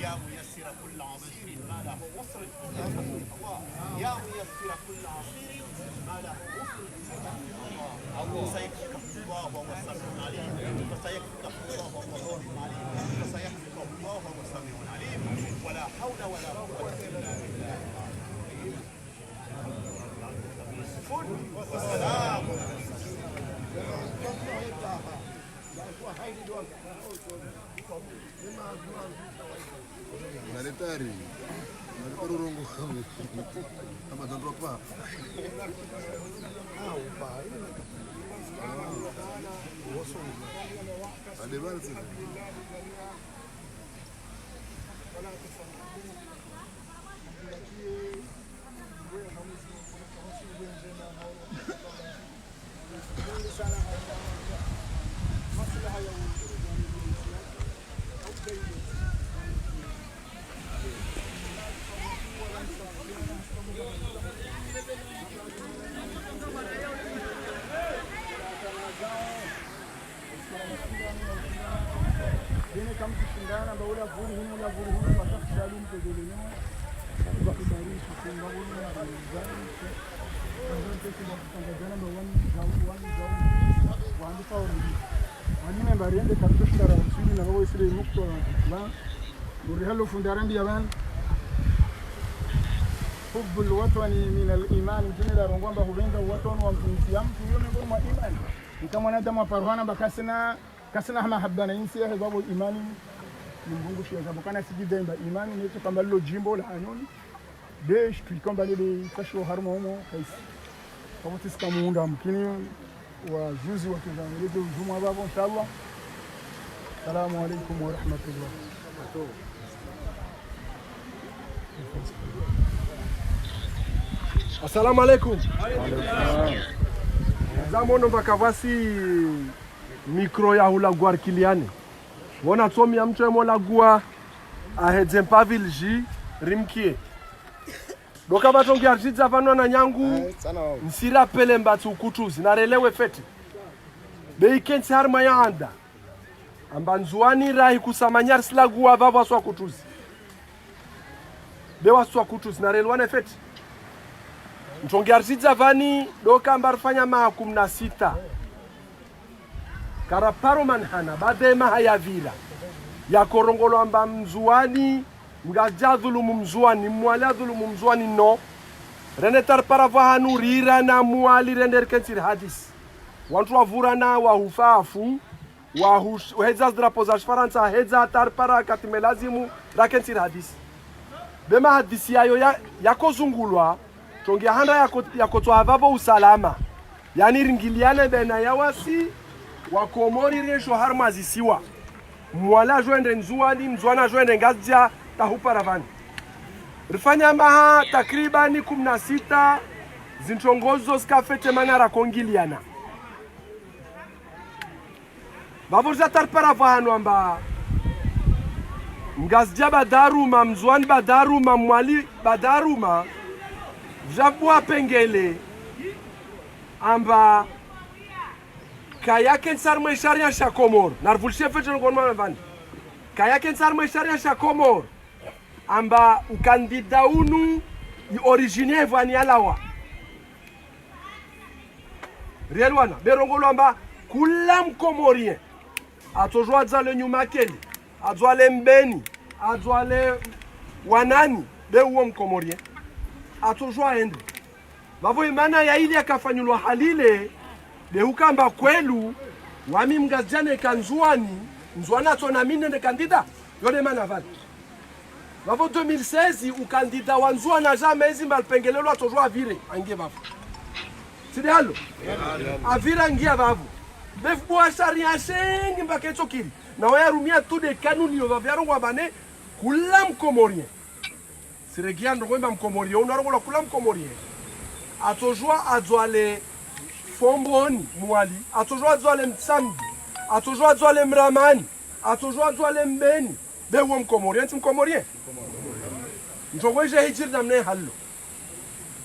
يا ميسر كل عصير ما له عسر الله يا ميسر كل عصير ما له عسر الله سيكفيك الله وهو السميع العليم فسيكفيك الله وهو السميع العليم فسيحفظك الله وهو السميع العليم ولا حول ولا قوة إلا بالله والسلام Daktari, daktari rongo kami, apa dan berapa? Ada mana sih? حب الوطن من الإيمان جنلا رونغومبا هوبenda الوطن ومنسيا mtu yone ngoma imani kama wanadamu parwana bakasina kasina mahabbana insi ya sababu imani ni Mungu shia sababu kana sijidemba imani ni kama lilo jimbo la anyoni desh tuikomba lile kasho haruma humo kaisi kama tisika muunda mkini wa juzi wa kizangilezo juma babo inshallah. Assalamu alaykum wa rahmatullah. Assalamu alaikum. Zamono bakavasi mikro ya hula guar kiliane. Wona tsomi ya mtu emola gua ahedze mpavilji rimkie. Doka batongi arjidza vano na nyangu nsira pele mbatu ukutuzi narelewe feti. Beikensi harma ya anda. Ambanzuani rahi kusamanyar sila gua vava swa kutuzi. Bewa swa kutuzi narelewane feti. Mtongi arzidza vani doka mbarfanya maa 16 karaparo manhana bade maha ya vira ya korongolo amba mzuani mgaja dhulumu mzuani mwala dhulumu mzuani no renetar paravahanu rira na mwali render kensir hadis wantu wavura na wahufafu wahedza drapo za Faransa hedza tar para katimelazimu rakensir hadis bema hadisi yayo yako zungulwa tongi handa yako twavavo usalama yani ringiliane bena yawasi wakomori resho harma zisiwa mwala joende nzuani mzwana joende ngazja tahuparavani rifanya maha takribani 16 zintongozo skafete manara kongiliana baburza tarparavahanu amba ngazja badaruma mzwani badaruma mwali badaruma Jabwa pengele amba kayaken sarma sharia shakomor narvulshe fetelo gonma van kayaken sarma sharia shakomor amba ukandida unu i origine vani alawa rielwana berongolo amba kulam komorien atojwa za le nyumakeli adzwale mbeni adzwale wanani be uo mkomorie atojwa ende vavo imana ya ili akafanyulwa halile de ukamba kwelu wami mgazjane kanzuani nzwana atona mine de kandida yode mana vali vavo 2016 ukandida wanzua na jamais malpengelelo atojwa avire angie vavo sidi halo avire angia vavo befu sharia shengi mpaka hicho kili na waya rumia tu de kanuni yo vavyaro wabane kula mkomorie siregia ndo kwamba mkomorie unarongola kula mkomorie atojwa adzwale fomboni mwali atojwa adzwale mtsambi atojwa adzwale mramani atojwa adzwale mbeni bewo mkomorie nti mkomorie njogweje hijiri na mne hallo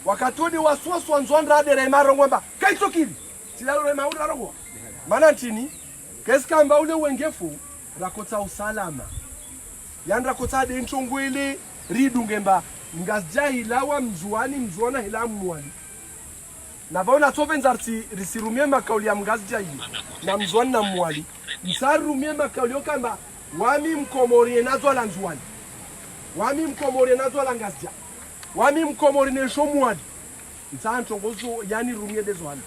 wakati odi waswaswa nzwandra de remaro ngomba kaito kili silalo remaura rongo mana ntini keska mba ule wengefu rakota usalama yandra kota de nchongwele ridungemba ngazja hilawa mzuana hila mwali na vaona tovenza risirumie makauli ya mgazja hii na mzuani na mwali msarumie makauli okamba wami mkomorie nazo la nzuani wami mkomorie nazo la ngazja wami mkomorie nesho mwali msaa nchongozo yani rumie dezwani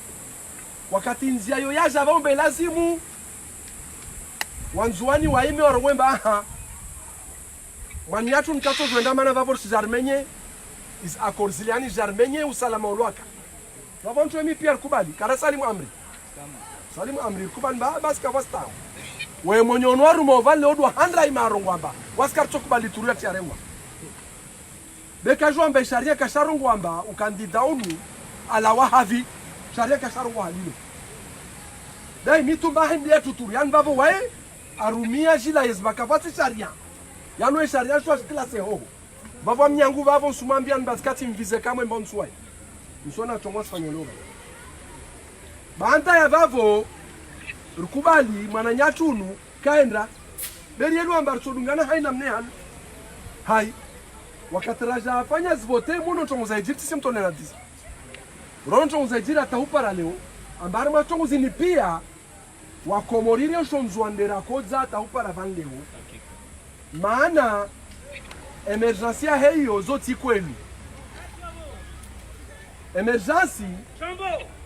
wakati nzia yo yaja vaombe lazimu wanzuani waime warongwemba aha mwani yatu nkato zwenda mana vavor si jarmenye is akorziliani jarmenye usalama ulwaka vavon tuemi pia kubali kara salimu amri kubali ba baska wasta we monyono waru movale odwa handra imarongwamba waskar chokubali turuya tiarengwa beka jombe sharia kasharongwamba ukandida unu ala wahavi sharia kasharongwa halilo dai mitumba hendia tuturian vavo wae arumia jila yezbakavati sharia yano sharia shwa klase ho vavo mnyangu vavo sumambia nbaskati mvize kamwe mbonswai msona chongwa sfanyologa banta ya vavo rukubali mwana nyatunu kaendra beri yelu ambarsodungana haina mnehan hai wakati raja afanya zvote muno chongo za Egypt simtone na disi rono chongo za Egypt atahupara leo ambari machongo zini pia wakomoriri oshonzwandera kodza atahupara van leo maana emergency heyo zoti kwelu emergency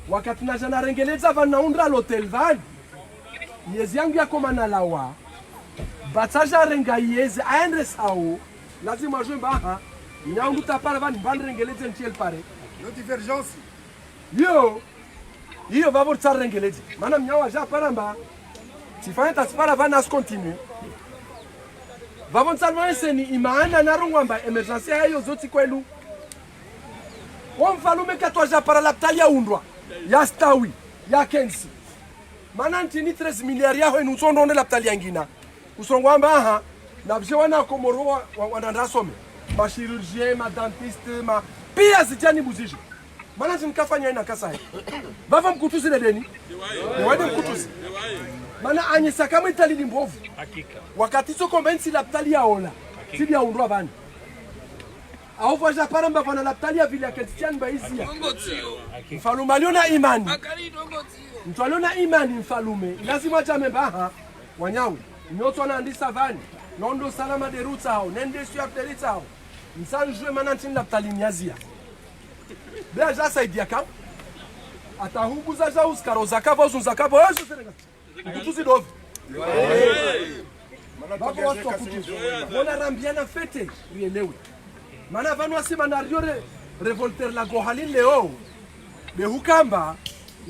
wakati na jana rengeleza vanaundra l'hotel van yezi yangu yako manalawa bataja renga yezi aendre sao lazima jwe baha nyangu tapara van banrengeleze ntiel pare No divergence. Yo vavo tsarengeleze mana mnyawa ja paramba tifanya taspara van as continue vavo tsalwa ni imana narongwamba emergency ayo zoti kwelu wamfalume katwa ja para laptali ya undwa ya stawi ya kensi mana ntini 13 miliari yaho enutsondo laptali yangina usongwamba aha na bje wana komoro wanandasome ma chirurgien ma dentiste ma pia zijani buzije mana zinkafanya ina kasa hai bava mkutuzi na deni wade mkutuzi mana anyisa kama itali mbovu hakika wakati so konvensi laptali ya ola sidi ya undwa bani au vaja paramba vana laptali ya vile Christian baizia mfalume aliona imani mtu aliona imani mfalume lazima jame baha wanyawe nyoto na andisa vani nondo salama de ruta hao nende sio afterita hao msanjwe manantin laptali nyazia bea ja saidia kam atahuguza ja uskaroza kava uzunzakava yesu serenga kutuzi dovi babo watu wakutuzi wala rambiana fete rielewe mana vanu asima na riore revolter la gohalin leo behukamba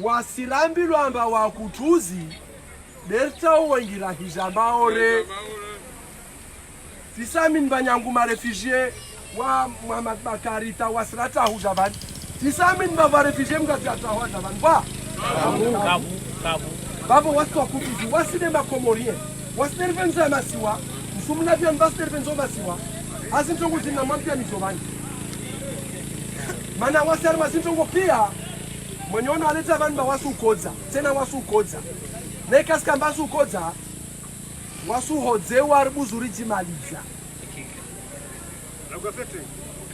wasirambilwa amba wakutuzi derta wengira hijamba ore tisamin banyangu ma refugee wa Muhammad Bakari ta wasrata hujabani tisamin ba refugee mgata hujabani ba kabu babo watu wakutuzi wasine makomorie wasnervenza masiwa msumna vya mbasnervenzo masiwa asintongo zina mampia ni Giovanni mana wasar masintongo pia mwenyeona aleta vanba wasu kodza tena wasu kodza nekaska mbasu kodza wasu hodzewa ribuzuri jimaliza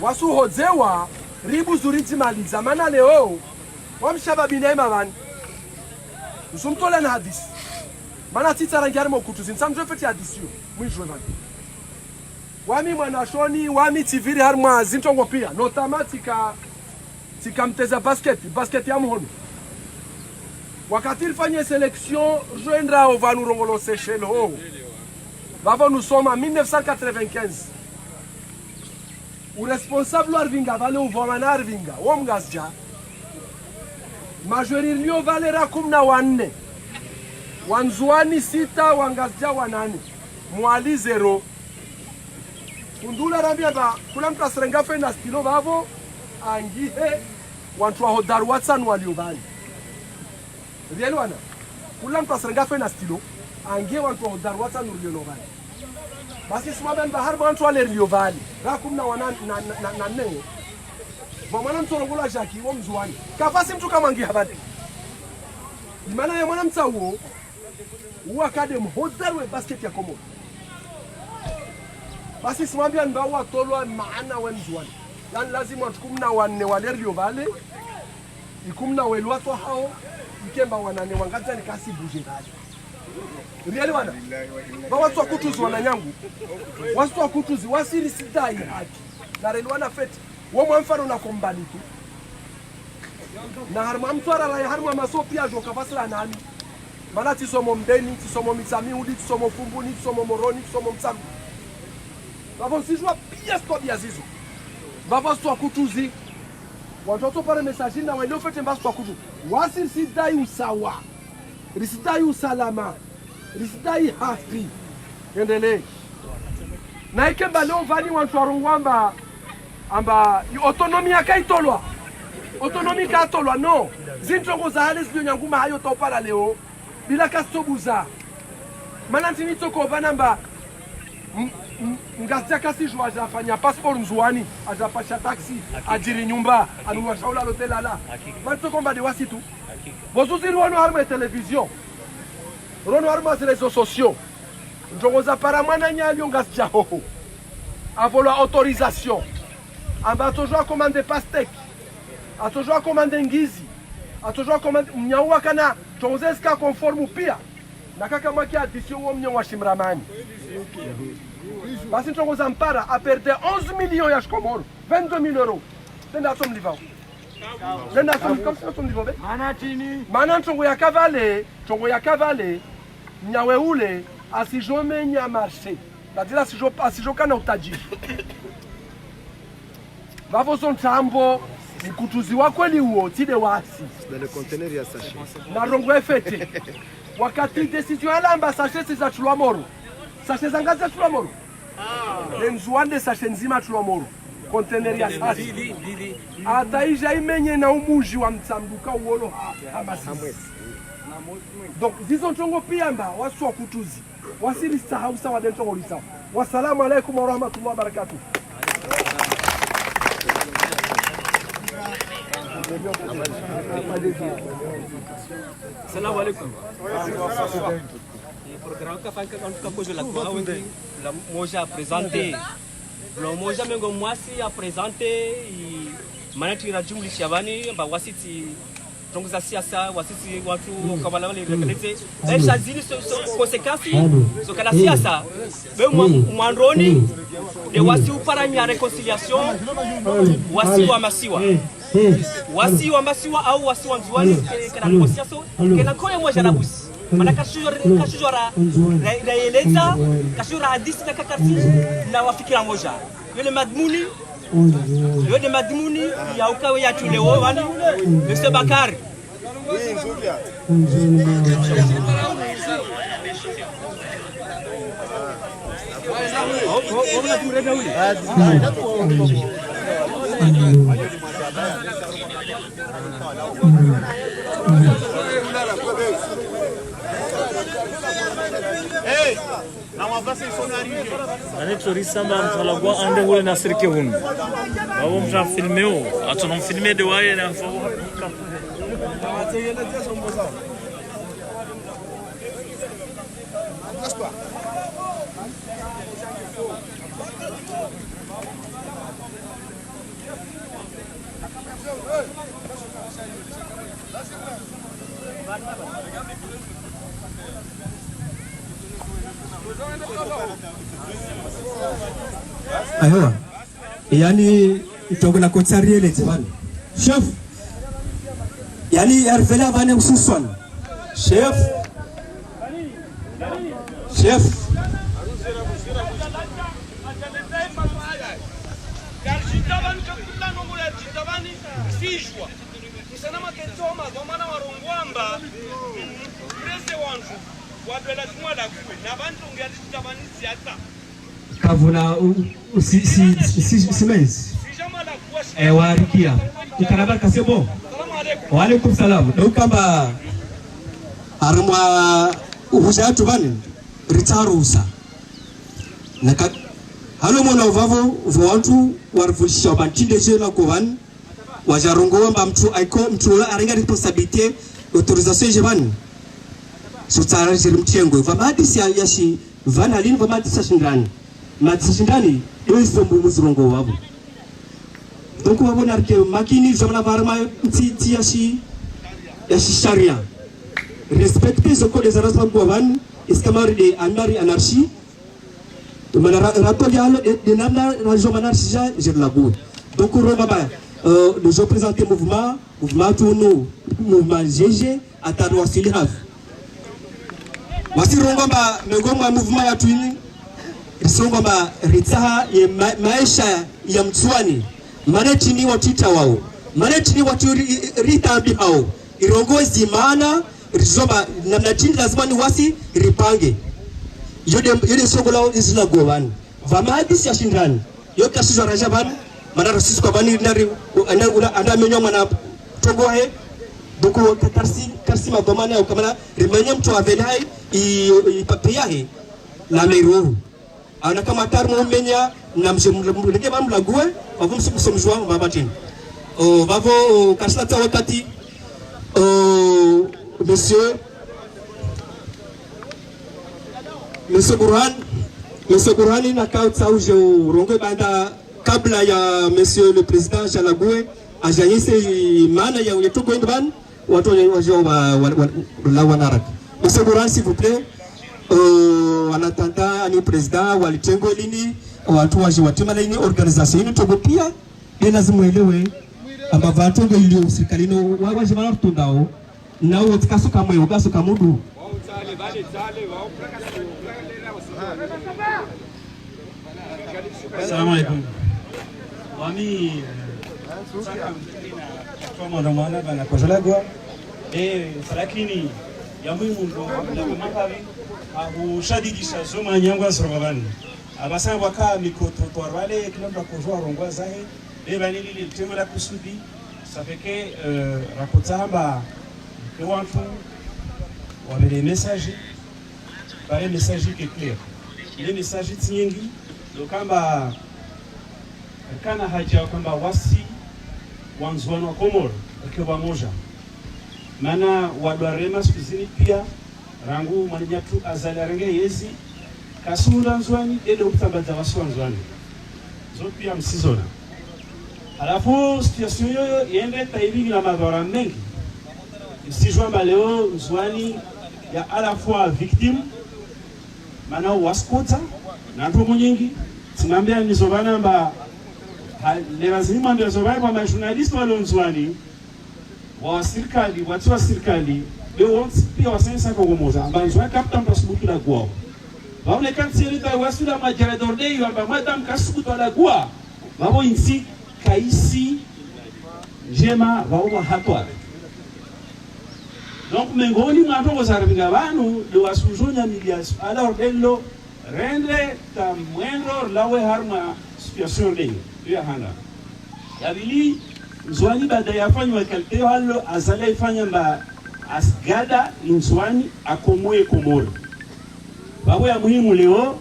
wasu hodzewa ribuzuri jimaliza mana leo wamshababi neema vani usumtola na hadisi mana titara ngiarimo kutuzi nsamjwe feti hadisi yo mwijwe vani wami mwanashoni wami tiviri harma zintongo pia notama tika mteza basket ya mhono wakati ilifanya selection joindra au vanu rongolo Seychelles ho bavo nous sommes en 1995 o responsable arvinga vale o vomana arvinga womgasja majority lio valera 14 wanzuani 6 wangasja 8 mwali 0 kundula rambia ba kula mtu asirenga fe na stilo bavo angihe wantu wa hodar watsan waliovali rielo wana kula mtu asirenga fe na stilo angihe wantu wa hodar watsan waliovali basi suma ben bahar wantu wale waliovali rakum na wana na nne mwana mtorongola jaki wo mzuani kafasi mtu kama angihe habadi imana ya mwana mtawo uwa kadem hodar we basket ya komo basi simwambia ndawa tolwa maana wenzuani yani lazima tukumna wanne waleryo vale ikumna welwato hao ikemba wanane wangaza ni kasi buje vale riali wana watu wa kutuzi wananyangu watu wa kutuzi wasiri sidai haki na relwana feti wao mfano na kombali tu na harma mtwara la harma masopia jo kafasla nani mana tisomo mdeni tisomo mitsami udi tisomo fumbuni tisomo moroni tisomo mtsamu Vavon si joa pia stobia zizo. Vavon sto kutuzi. Watoto pale message na wale ofete mba sto kutu. Wasir sidai usawa. Risidai usalama. Risidai haki. Endele. Na ikemba leo vani wantu warungwamba amba autonomia kaitolwa. Autonomia kaitolwa no. Zintongo za hali zio nyanguma hayo topala leo. Bila kastobuza. Mananti nitoko vanamba ngazia kasi jwa ajafanya passport nzuani ajapasha taxi ajiri nyumba anuwashaula hotel ala manto komba de wasitu bozuziri wano harma television rono harma réseaux sociaux njongoza para mwana nyali ngazia hoho avolo autorisation amba toujours commander pastek atojua commander ngizi atojua commander mnyaua kana tonzeska conforme pia na kaka mwaki addition wo mnyawa shimramani basi ntongo zampara a perdu 11 millions ya shkomoro 22 000 euros tenda som livao tenda som comme ça som livao mana ntongo ya kavale nyawe ule asijomenya marché dadila asijokana utajiri vavo son tambo mkutuzi wa kweli huo tide wasi dans le conteneur ya sachet na rongo efete wakati decision alamba sachet za tulomoro sachet zangaza tulomoro Nzuande sachet nzima tulomoro container ya sachet ataija imenye na umuji wa mtsambuka uolo hamasi donc zizo ntongo piamba wasu wa kutuzi wasili sahau sawa dentongo lisa wasalamu alaikum wa rahmatullahi wa barakatuh Salam alaikum. Le programme la moja a présenté. Le moja mengo mwasi a présenté manati rajumli shabani ba wasiti donc za siasa wasiti watu kama wale rekelete aisha zili conséquences so kala siasa be mwandoni de wasi uparanya réconciliation wasi wa masiwa wasi wa masiwa au wasi wa nzuani kana negociação kana koya moja na busi mana kashujora raeleza kashura hadisi na kakati na wafikira moja yule madmuni ya ukawe ya tuleo wani Mr. Bakari Hey, na wabasa isonari. Ane samba msalagwa ande ngule na sirike hunu. Babo msha filmeo, atonom filme de waye na fo. Hey, Ayo. Yani itogona kotsari ele tebani. Chef. Yani arvela vane ususwan. Chef. Chef. Kavuna si mês. Warikia. Ikaraba kasebo. Wa alaikum salam. Dokamba armwa uhujatu bani ritarusa. Naka halo mwana uvavo watu warufisha bantinde jela kovan wajarongo mba mtu aiko mtu arenga responsabilité autorisation jebani. Sutara jirimtiengo vamadi si yashi vanalini vamadi sashindani. Madisashindani doizo mumuzirongo wabo. Donc wabo narke makini jamana varma mti yashi sharia. Respecter ce code des arrangements govan iskamari de amari anarchie. Mana rapport ya de namna rajo manarchia je la go. Donc robaba le je présenter mouvement tourno mouvement GG ataro asilihav. Wasirongomba megomba mouvement ya twini isongomba ritaha ya maisha ya mtwani manetini watita wao manetini watu ritambi hao irongozi maana rizomba namna chini lazima ni wasi ripange yode sogola izila govan vamadi si ashindani yote asizwa rajaban mana rasisi kwa bani nari anda menyo mana togohe doko karsi mabomana au kamana rimenye mtu avelai i papiahe la meiro ana kama tarmo menya na mjemulege mamlague wavumsi kusomjwa mabatin vavo kaslata wakati Monsieur Burhani na kauta uje urongo banda kabla ya Monsieur le Président Jalagoué ajanyise maana ya uyetuko indban watu wajao la wanarak. Monsieur Burhani s'il vous plaît en attendant ani président walitengo lini watu waje watima lini organisation ini togopia ni lazima elewe amba watu ndio serikalino waje bana tundao na utikasuka moyo gasuka mudu. Assalamu alaikum. Wami kwa mwana bana kwa jalagwa lakini ya muhimu ndo na makavi abu shadidisha zoma nyangwa sorobani abasa waka mikoto torwale kilomba kujua rongwa zahe bani lili temo la kusudi ça fait que rakotamba que watu wale les messages par les messages qui est clair les messages nyingi lokamba kana haja kwamba wasi wanzwano wa Komoro kwa pamoja maana wadwarema sikuzini pia rangu mwanyatu azalarenge yezi kasura nzwani ele utambaza waswanzwani zote pia msizona alafu situation yoyo yende taivingi na madhara mengi msijwa leo nzwani ya à la fois victime maana waskota na ndugu nyingi simambia nizobana mba lazima ndio zobana kwa majournalist wale nzwani wa serikali watu wa serikali leo pia wasensa kwa moja ambazo kapta mtasubuki la kwao wale kanseri ta wasula majara dorde yamba madam kasubuta la kwa wao insi kaisi jema wao hatwa donc mengoni mwatongo sarvinga banu le wasujonya milias alors dello rendre ta mwendo lawe harma situation leo ya hana yabili nzwani baada ya fanywa kalteo halo azala ifanya mba asgada nzwani akomoe Komoro babo ya muhimu leo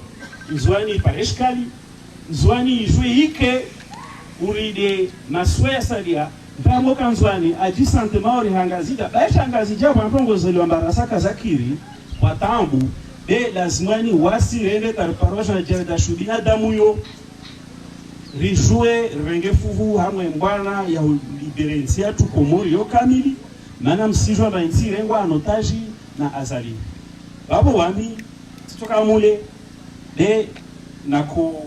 nzwani pareshkali nzwani ijue ike uride maswaya salia ntango kanzwani aji santema ori hangazida baisha hangazija kwa mpongo zeliwa mbarasaka zakiri watambu be lazimani wasi rende tarparosha na jere da shubina damu yo rijue renge fuvu hamwe mbwana ya liberensia tu Komoro yo kamili mana msijwa bainsi rengwa anotaji na azali babo wami sitoka mule de nako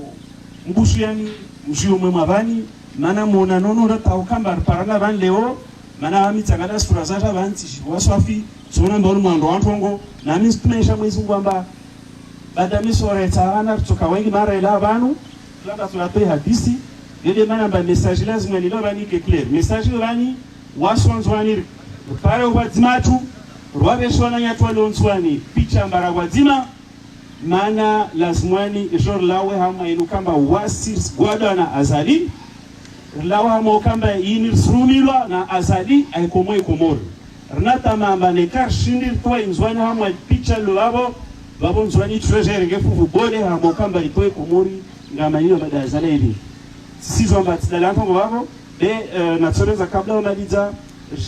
mbusu yani mjio mwema bani mana mona nono rata ukamba paranga ban leo mana amitangala sura zaja banti waswafi sona ndo mwando wantongo na mimi tunaisha mwezi ngwamba baada misore taana kutoka wengi mara ila banu labda tunatoa hadisi ile maana ba message lazima ni loba ni clear message bani waswanzwani pare ubadzimatu rwabeshwana nyatwa lonzwani picha mbara gwadzima mana lazimwani jor lawe hama inukamba wasir gwada na azali lawa hama kamba yinir srumilwa na azali aikomoi komori renata mamba ne karshindir to inzwani hama picha lwabo babo nzwani treasure ngefu bole hama kamba itoe komori ngama hiyo baada ya azali hivi sisi zomba tsalanga babo de natsoreza kabla unaliza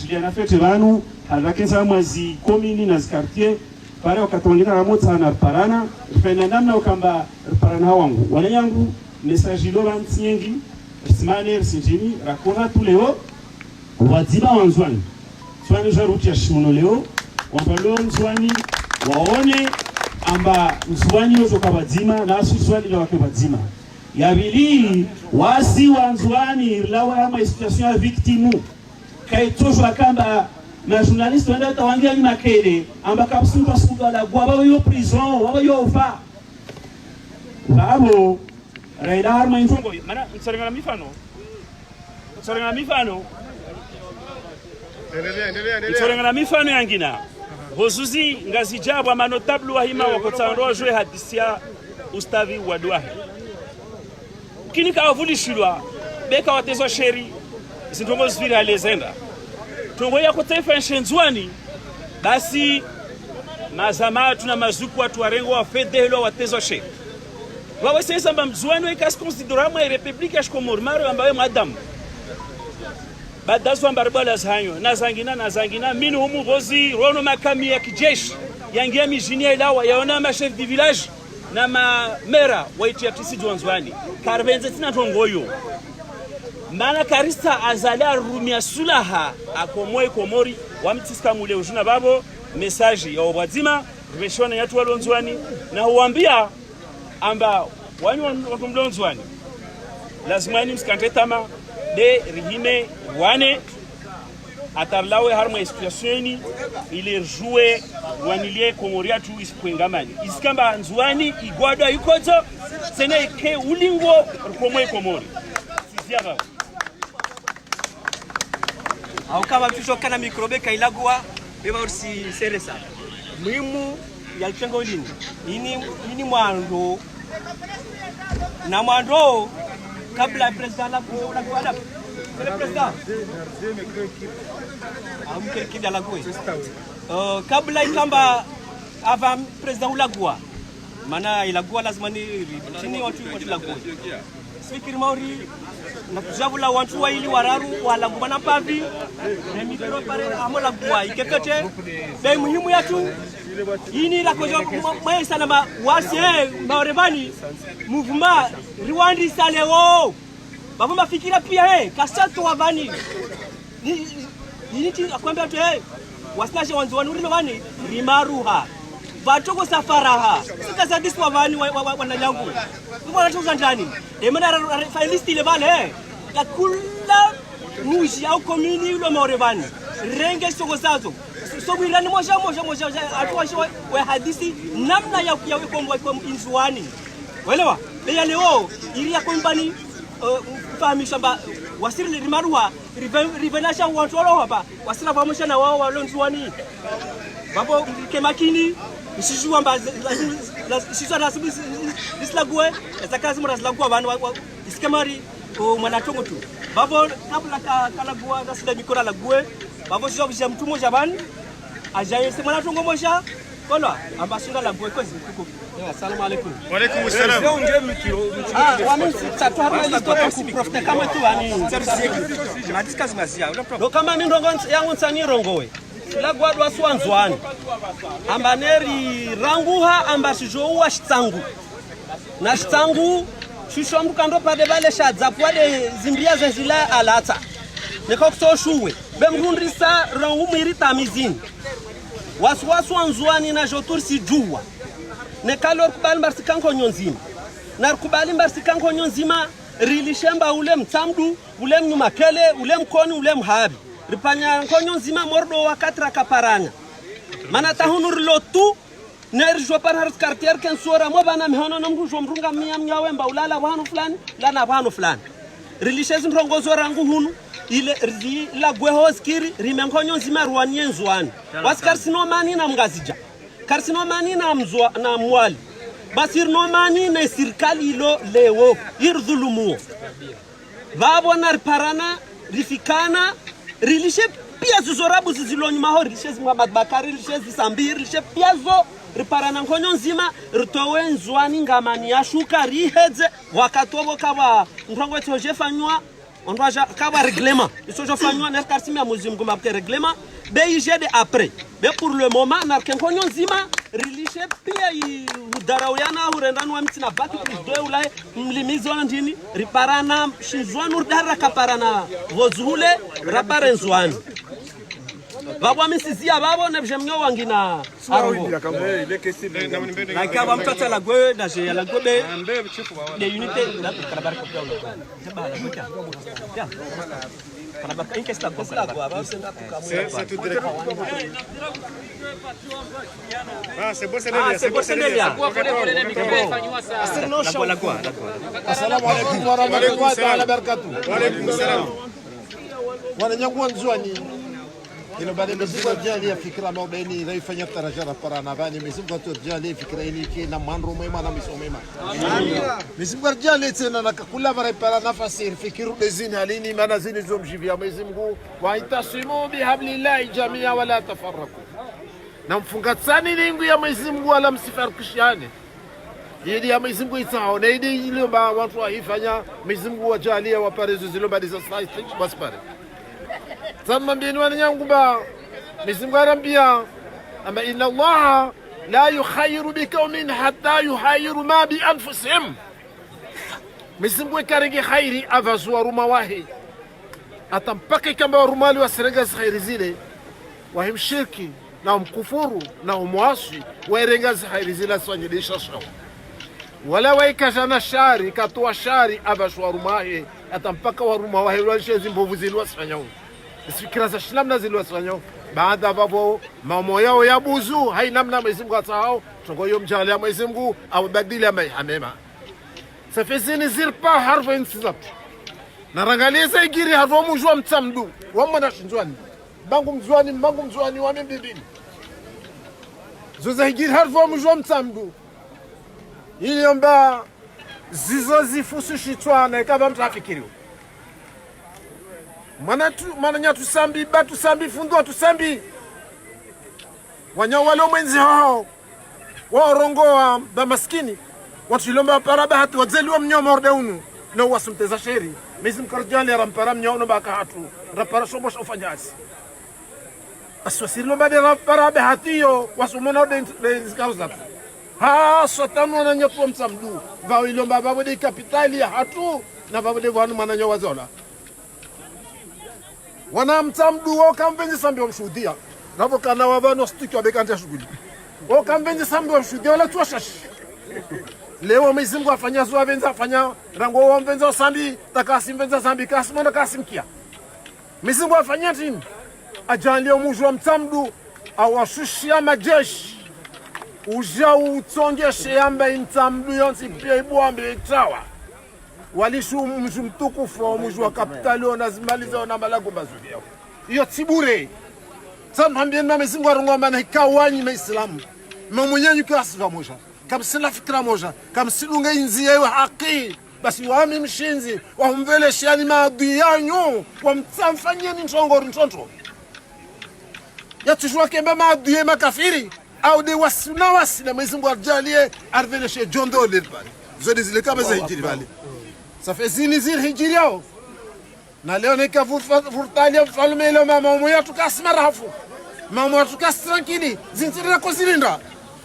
Juliana fete banu alakenza mwazi komini na quartier pare wakatongera ramotsa na parana fena namna ukamba parana wangu wale yangu message lo bantingi simane sinjini rakona tu leo wadzima wanzwani swani jaruti ya shimono leo wapalo nzwani waone amba nzwani yozo kabadzima na asu swali lo wakabadzima yabili wasi wanzwani lawa ama situation ya victime kaitozwa kamba na journaliste wenda tawangia ni makele amba kapsuka suka la gwa baba yo prison baba yo fa babo raida harma infongo mana nsorengana mifano nsorengana mifano yangina hozuzi ngazi jabwa manotable wa hima wakotsandoa jwe hadisia ustavi wadwahi kini kavulishilwa beka watezo sheri sintongo zivili alezenda tongo ya kutaifa nshenzwani basi mazamatu na mazuku watu warengo wa fedelo watezo she wawe sasa mbamzwani ikas considerama ya republika shkomor maro ambaye madam badazo ambarbala zanyo na zangina minu humu gozi rono makami ya kijeshi yangia mijini ya ilawa yaona ma chef de village na ma mera waitia tisi jwanzwani karbenze tina tongoyo mana karista azala rumia sulaha akomoe komori wamtiska mule ujuna babo message ya obadzima rubeshwana yatu walonzwani na huambia amba wanyu wakumlonzwani lazimani mskantetama de rihime wane atarlawe harma situationi ile jouer wanilie komoria tu iskwengamani iskamba nzwani igwada ikozo sene ke ulingo komoe komori sizia babo au kama mtusho kana mikrobe kailagwa beba ursi seresa muhimu ya kitengo lini ini mwando na mwando kabla president la kuada president au mkirikida la kuwe kabla ikamba ava president ulagwa maana ilagwa lazima ni chini watu lagwa fikiri mauri na kujabula watu wa ili wararu wala ngumana pavi na mikro pare amola gwa ikekete bei muhimu yetu ini la kojo mai sana ma wasi maorevani movement Rwanda saleo baba mafikira pia kasato wavani ni akwambia tu wasinaje wanzo wanuri wani rimaruha batoko safaraha sikaza diswa vani wananyangu mbona tuza ndani emana finalist ile vale kakula muji au komini ulo maorevani renge soko sazo so birani moja atuwasho wa hadisi namna ya kuyakombo kwa inzwani welewa beya leo ili ya kompani fahamisha ba wasiri rimaruha rivenasha watu walo hapa wasira fahamisha na wao walonzwani babo kemakini sijua mba sijua nasibu islagwe ezakazi mrazlagwa bana iskemari mwanatongo tu babo kabla kalagwa nasida mikora lagwe babo sijua bisha mtu moja bani ajaye se mwanatongo moja kola ambashinga lagwe kozi kuko assalamu alaykum wa alaykum assalam wami tatu hapa listo ku profita kama tu ani madiskas mazia ndo kama mindongo yangu nsani rongowe lagwa dwa swanzwani ambaneri ranguha ambasijouwa shitsangu na shitsangu shishombuka ndo pade bale shadzapwade zimbia zenzila alata nekokutoshuwe bemrundrisa rangu mwiri tamizini waswanzwani na jotur si juwa nekalor kubali marsikanko nyonzini narikubali mbarsikanko nyonzima rilishemba ule mtsamdu ule mnyumakele ule mkoni ule mhabi ripanya nkonyo nzima mordo wakati rakaparanya mana tahunu rilotu nerjo par quartier ken sora mo bana mihono nomru jomrunga mnyawe mba ulala bwanu fulani lana bwanu fulani rilishes ndongozo rangu hunu ile ri la gweho skiri rimenkonyo nzima ruwanie nzwani waskarsinomani na mgazija karsinomani na mzwa na mwali basirnomani na serikali ilo lewo irdhulumu babona riparana rifikana rilishe pia zorabu zilonyuma ho rilishe Muhammad Bakari rilishe Sambir rilishe pia zo riparana nkonyo nzima ritowe nzwani ngamani yashuka rihedze wakatobo kaba ndongo toje fanywa ondwaja kaba reglema isojo fanywa na karsimia muzim goma ke reglema BIG de après mais pour le moment na nkonyo nzima rilishe pia udarauyana hurendano wa mtina baki plus ulai mlimizo ndini riparana shinzwanu dara kaparana vozule rapare nzwani babwa misizia babo nebjemnyo wangina arbo la kaba mtata la gwe na je la gobe de unité la karabar ko pia lo taba la goka ya karabar ka inkesta ko la gwa ba senda c'est tout direct c'est bon Sénélia Assalamu alaykum wa rahmatullahi wa barakatuh. Wa alaykum salam. Wananyangua nzwani ilo baada mzigo jali ya fikra mabeni raifanya tarajara para nabani mzigo tu jali fikra ini ki na manro mema na misomema mzigo jali tena na kula bara para nafasi fikiru dezini halini maana zini zomjivia mzigo wa itasimu bihablillahi jamia wala tafarraku na mfungatsani lingu ya mzigo wala msifarikishane ili ya mzigo itao na ile ba watu waifanya mzigo wa jali ya waparezo zilo badi za site baspare ثم بينوان ينقبا مسلم غربيا أما إن الله لا يخير بكم حتى يخيروا ما بأنفسهم مسلم وكارنجي خيري أفاسوا رمواهي أتمبكي كما رمالي وسرنجاز خير زيلي وهم شركي نهم كفور نهم واسي ويرنجاز خير زيلي سواني ليش أشعو ولا ويكاشانا شاري كاتوا شاري أفاسوا رمواهي أتمبكي ورمواهي وانشيزين بوفوزين واسفانيون fikira za shlamna ziliwasanywa baada babo mamo yao ya buzu hainamna Mwenyezi Mungu atao tungoyo mjalia Mwenyezi Mungu au badili ama hamema safezini zilpa harfa insizap na rangaliza igiri harfa mujwa mtamdu wamma na shinjwani bangu mzwani wa mbibini zoza igiri harfa mujwa mtamdu ili omba zizo zifusu shitwana kama mtafikiriwa Mana tusambi batu sambi fundua tusambi wanyawalo mwenzi hao waorongoa ba maskini watu ilomba paraba hatu wazeliwa mnyomo ordeunu na wasumteza sheri mizim karjali rampara mnyono baka hatu rapara shomosha ufanyasi aswasiri lomba de paraba hatiyo wasumona de zikaruza ha sotanu na nyapo msamdu vao ilomba babo de kapitali hatu na babo de wanu mananyo wazola wana mtamdu wao kambenzi sambi wamshuhudia navo kana wavano stiki wabekanja shughuli wao kambenzi sambi wamshuhudia wala tuwashashi leo Mwenyezi Mungu afanya zua venza afanya rango wao mvenza sambi takasi mvenza sambi kasi mwana kasi mkia Mwenyezi Mungu afanya tini ajalie mujwa mtamdu awashushia majeshi uja utongeshe ambaye mtamdu yonsi pia ibuambe itawa walishu mtukufu wa mujwa kapitali wanazimaliza na malago mazuri yao hiyo tibure samhambia na Mwenyezi Mungu arongoma na ikawanyi maislamu mwenyenyu kasifa moja kama sina fikra moja kama silunga inzi yao haki basi wami mshinzi wamvele shani maadui yanyu wamtamfanyia ntonto ya tujua kemba maadui makafiri au de wasuna wasina Mwenyezi Mungu ajalie arvele she jondo lilbali zodi zile kama za hijiri bali safezini zil hijiri yao na leo nika furtalia mfalme ilo mama yetu kasmara hafu mama yetu kas tranquili zintirira kozilinda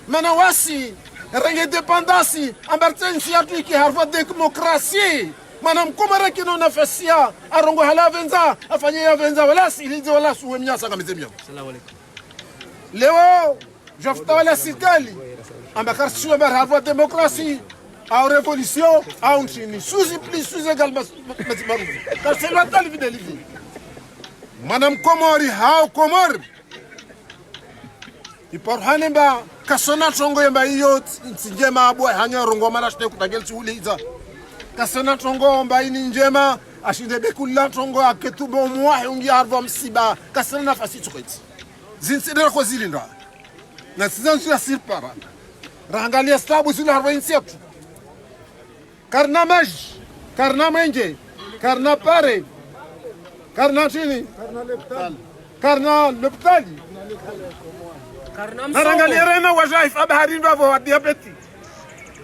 mana wasi rangi dependance ambartensi yetu iki harfa demokrasi mana mkumara kino nafasia arongo hala venza afanye ya venza wala silize wala suwe mnyasa kama zemyo salamu alaykum leo jafta wala serikali ambakar suwe bar harfa demokrasi au révolution au nchini suzi plus suzi egal masimaru kasema tali videlivi manam komori hao komor iporhane ba kasona tongo yamba iyo njema abo hanya rongo mara shte kutagel chuliza kasona tongo mba ini njema ashinde bekula tongo aketubo mwahe ungi arvo msiba kasona nafasi tukweti zinsidera ko zilinda na sizansu ya sirpara rangalia stabu zile 47 karna maj karna menje karna pare karna chini karna leptali narangalia rena wajaifa bahari ndavo wa diabeti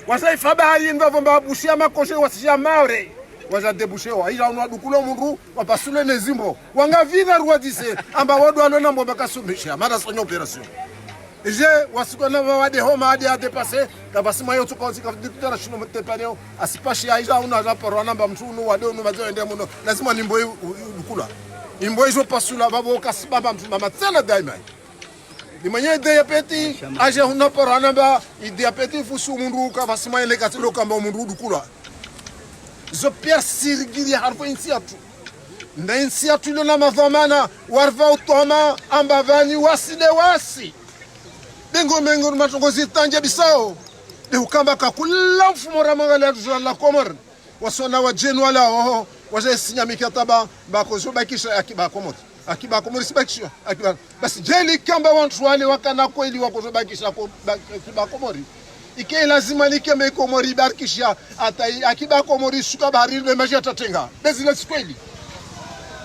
wajaifa bahari ndavo mbabushia makoshe wasishia maure wajadebushewa ila unwadukulo mundu wapasule nezimbo wangavina ruwadise amba wadu alona mbo bakasumbisha mara sonyo operation je wasikona wade homa ade ade passe kabasima yo tukonzi ka dikutara shino mtepaneo asipashi aija una raporo namba mtunu wade unu mazo ende muno lazima nimbo dukula nimbo hizo pasula babo kasibaba mama tsena daima dimanye diabeti aje una poro namba diabeti fusu mundu kabasima ile katilo kamba mundu dukula zo persirgiri harfo insiatu na insiatu lona madhamana warva utoma ambavani waside wasi dengo mengo matongo zitanje bisao de ukamba kakula mfumo ramangala tuzala la komor wasona wa jenwala ho waje sinya mikataba bako zobakisha akiba komor sibakisha akiba basi jeli kamba wantu wale wakana kweli wako zobakisha akiba komori ike lazima nikeme komori barkisha ata akiba komori shuka bahari le maji atatenga bezile kweli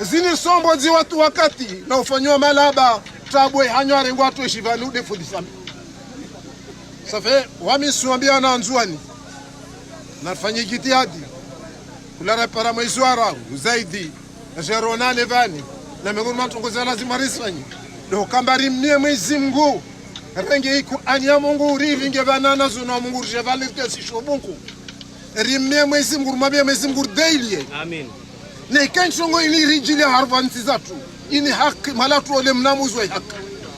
zini sombo zi watu wakati na ufanywa malaba tabwe hanyware ngwatu eshivanu de fudisami safe wami suambia na nzuani nafanya jitihadi kula repara mwizwara zaidi jerona levani na mengo matongoza lazima risfanyi do kambari mnie mwezi Mungu renge iko anya Mungu rivinge banana zuna Mungu jevali tesi shobunku rimnie mwezi Mungu mabia mwezi Mungu daily amen ne kanchongo ili rijili harvanti zatu ini haki malatu ole mnamuzwe haki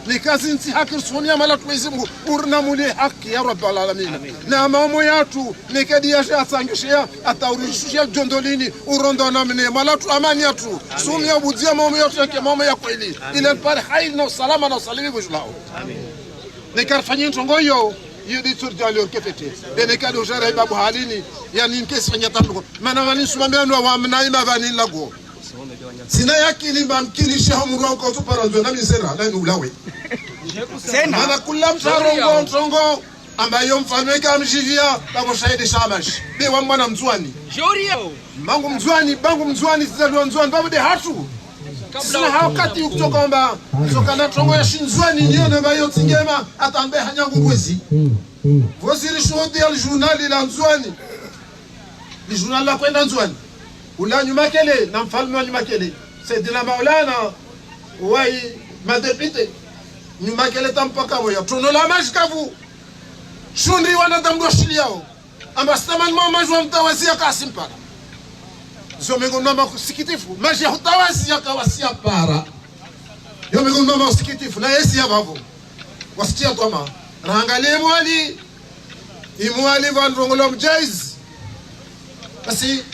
ni kazi nti haki sonia malatu mwezi Mungu urnamule haki ya rabbal alamin na mamo yatu ni kadi ya asangishia ataurishia jondolini urondo namne malatu amani yatu sonia budia mamo yatu yake mamo ya kweli ile pale khair na salama na salimi bujlao amen ne karfanyi ntongo yo yudi turjali kefete bene kado jara babu halini yani nkesi fanya tanduko maana wani sumambia ndo wa mnaima vani lago sina yakini bamkilisha humuro ko tuparanzo na misera na ulawe sena maana kula msarongo ntongo ambayo mfalme kamjivia babo shahidi shamash be wa mwana mzwani jorio mangu mzwani bangu mzwani zizalwa mzwani babu de hatu sina hakati kutoka kwamba sokana tongo ya shinzwani ndio na bayo tingema atambe hanyangu mwezi vosiri shodi ya journal la mzwani ni journal la kwenda mzwani ula nyuma kele na mfalme wa nyuma kele Saidina Maulana wai madepite nyuma kele tampaka moya tono la majkavu shundri wana damdo shiliao amba staman mama jwa mtawazia Kasim para zomengo mama kusikitifu maji hutawazia kawasia para yomengo mama kusikitifu na yesi ya bavo wasikia toma rangalie mwali imwali vandrongolo mjaiz basi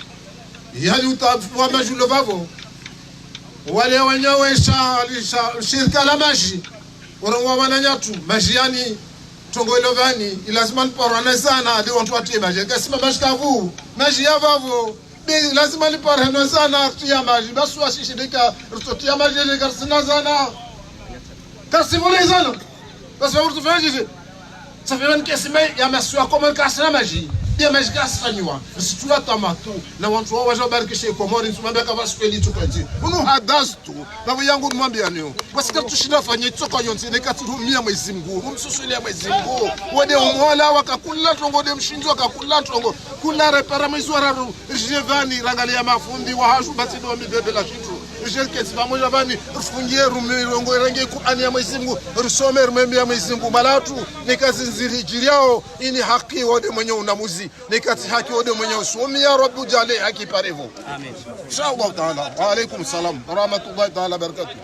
yani utafua majulo bavo wale wanyawesha shirika la maji urongwa wananyatu maji yani tongo ilovani ilazima nporana sana de watu watie maji kasima maji kavu maji ya bavo de lazima nporana sana tia maji basi wasishindika rutotia maji de karsina sana kasivole sana basi watu fanya ça fait une question ya maswa comment kasina maji dia maji kasanywa situla tamatu na watu wao wajobarikishe komori nsumambia kava sweli tukaje uno hadastu babo yangu mwambia niyo basika tushinda fanye tsoka yonse ne katurumia mwezi Mungu umsusulia mwezi Mungu wode umola wakakula tongo de mshinzo wakakula tongo kula repara mwezi wararu jevani rangalia mafundi wa haju batido mibebe la shitu jelkesi pamoja vani rufungie rumirongo rangi Qur'ani ya mwezi Mungu rusome rumembe ya mwezi Mungu malatu ni kazi nziri jiriao ini haki wode mwenye unamuzi nikati haki wode mwenye usomi ya rabbi jale haki parevo amen inshallah taala wa alaikum salam wa rahmatullahi taala barakatuh